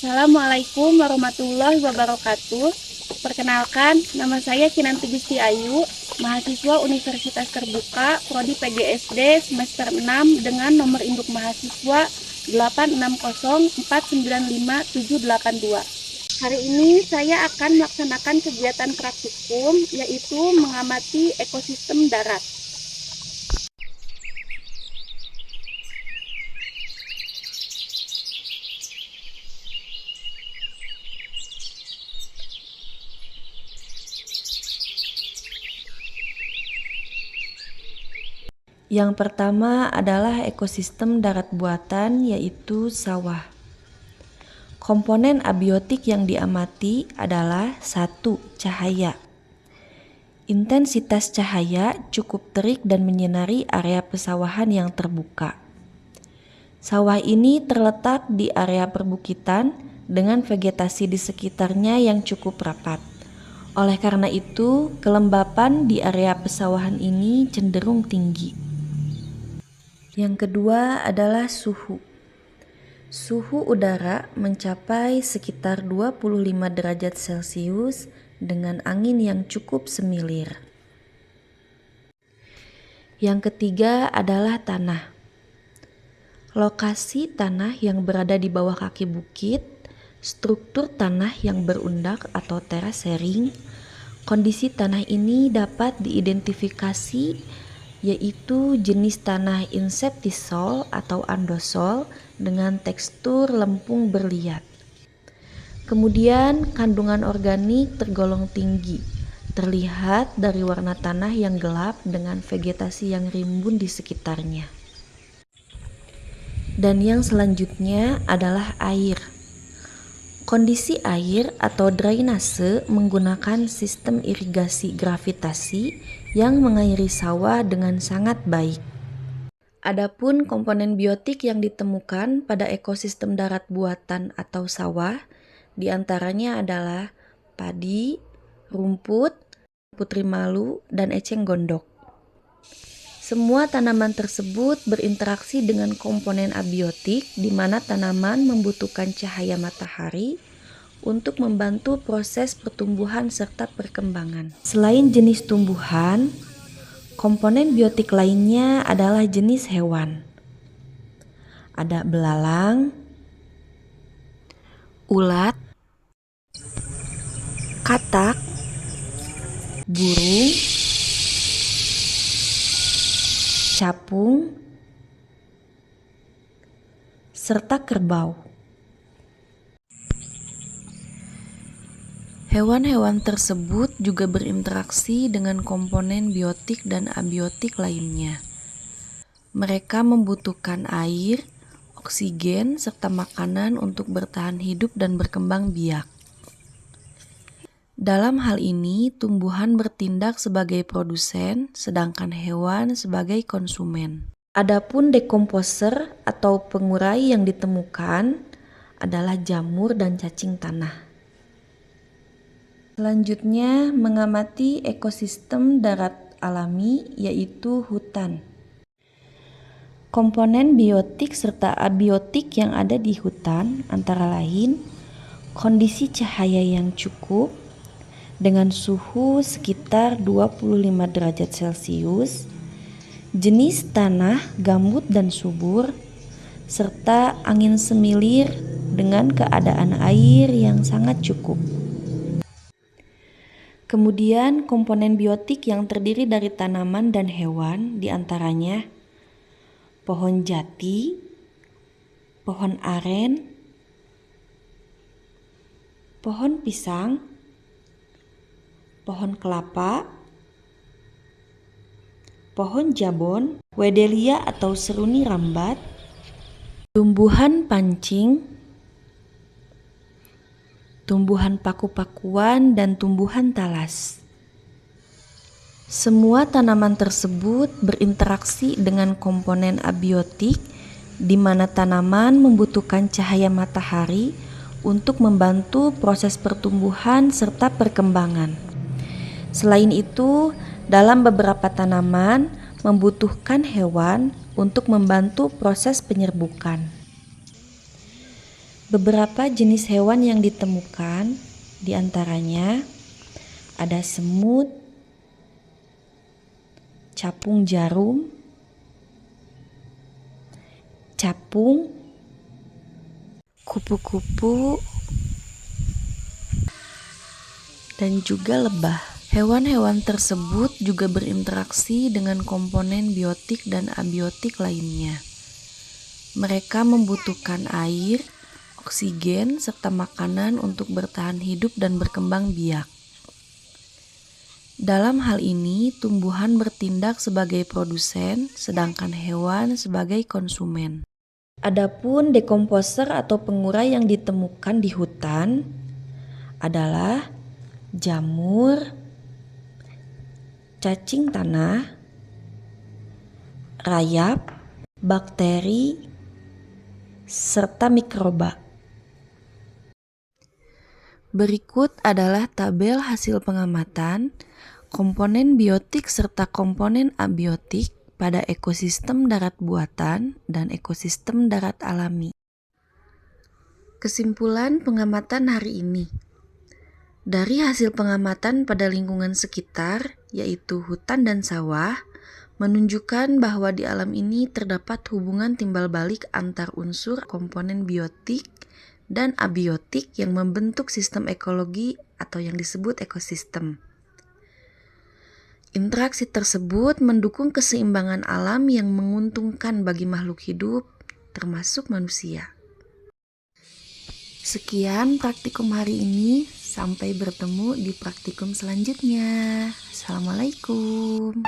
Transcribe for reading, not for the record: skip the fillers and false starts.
Assalamualaikum warahmatullahi wabarakatuh. Perkenalkan, nama saya Kinanti Gusti Ayu, mahasiswa Universitas Terbuka, Prodi PGSD semester 6 dengan nomor induk mahasiswa 860495782. Hari ini saya akan melaksanakan kegiatan praktikum, yaitu mengamati ekosistem darat. Yang pertama adalah ekosistem darat buatan, yaitu sawah. Komponen abiotik yang diamati adalah 1. Cahaya. Intensitas cahaya cukup terik dan menyinari area pesawahan yang terbuka. Sawah ini terletak di area perbukitan dengan vegetasi di sekitarnya yang cukup rapat. Oleh karena itu, kelembapan di area pesawahan ini cenderung tinggi. Yang kedua adalah suhu. Suhu udara mencapai sekitar 25 derajat Celcius dengan angin yang cukup semilir. Yang ketiga adalah tanah. Lokasi tanah yang berada di bawah kaki bukit, struktur tanah yang berundak atau terasering. Kondisi tanah ini dapat diidentifikasi yaitu jenis tanah inceptisol atau andosol dengan tekstur lempung berliat. Kemudian kandungan organik tergolong tinggi, terlihat dari warna tanah yang gelap dengan vegetasi yang rimbun di sekitarnya. Dan yang selanjutnya adalah air. Kondisi air atau drainase menggunakan sistem irigasi gravitasi yang mengairi sawah dengan sangat baik. Adapun komponen biotik yang ditemukan pada ekosistem darat buatan atau sawah diantaranya adalah padi, rumput, putri malu, dan eceng gondok. Semua tanaman tersebut berinteraksi dengan komponen abiotik di mana tanaman membutuhkan cahaya matahari untuk membantu proses pertumbuhan serta perkembangan. Selain jenis tumbuhan, komponen biotik lainnya adalah jenis hewan. Ada belalang, ulat, katak, burung, capung, serta kerbau. Hewan-hewan tersebut juga berinteraksi dengan komponen biotik dan abiotik lainnya. Mereka membutuhkan air, oksigen, serta makanan untuk bertahan hidup dan berkembang biak. Dalam hal ini, tumbuhan bertindak sebagai produsen, sedangkan hewan sebagai konsumen. Adapun dekomposer atau pengurai yang ditemukan adalah jamur dan cacing tanah. Selanjutnya, mengamati ekosistem darat alami, yaitu hutan. Komponen biotik serta abiotik yang ada di hutan antara lain kondisi cahaya yang cukup dengan suhu sekitar 25 derajat Celcius, jenis tanah gambut dan subur, serta angin semilir dengan keadaan air yang sangat cukup. Kemudian komponen biotik yang terdiri dari tanaman dan hewan diantaranya pohon jati, pohon aren, pohon pisang, pohon kelapa, pohon jabon, wedelia atau seruni rambat, tumbuhan pancing, tumbuhan paku-pakuan, dan tumbuhan talas. Semua tanaman tersebut berinteraksi dengan komponen abiotik di mana tanaman membutuhkan cahaya matahari untuk membantu proses pertumbuhan serta perkembangan. Selain itu, dalam beberapa tanaman membutuhkan hewan untuk membantu proses penyerbukan. Beberapa jenis hewan yang ditemukan diantaranya ada semut, capung jarum, capung, kupu-kupu, dan juga lebah. Hewan-hewan tersebut juga berinteraksi dengan komponen biotik dan abiotik lainnya. Mereka membutuhkan air, oksigen, serta makanan untuk bertahan hidup dan berkembang biak. Dalam hal ini, tumbuhan bertindak sebagai produsen, sedangkan hewan sebagai konsumen. Adapun dekomposer atau pengurai yang ditemukan di hutan adalah jamur, cacing tanah, rayap, bakteri, serta mikroba. Berikut adalah tabel hasil pengamatan komponen biotik serta komponen abiotik pada ekosistem darat buatan dan ekosistem darat alami. Kesimpulan pengamatan hari ini. Dari hasil pengamatan pada lingkungan sekitar, yaitu hutan dan sawah, menunjukkan bahwa di alam ini terdapat hubungan timbal balik antar unsur komponen biotik dan abiotik yang membentuk sistem ekologi atau yang disebut ekosistem. Interaksi tersebut mendukung keseimbangan alam yang menguntungkan bagi makhluk hidup, termasuk manusia. Sekian praktikum hari ini, sampai bertemu di praktikum selanjutnya. Assalamualaikum.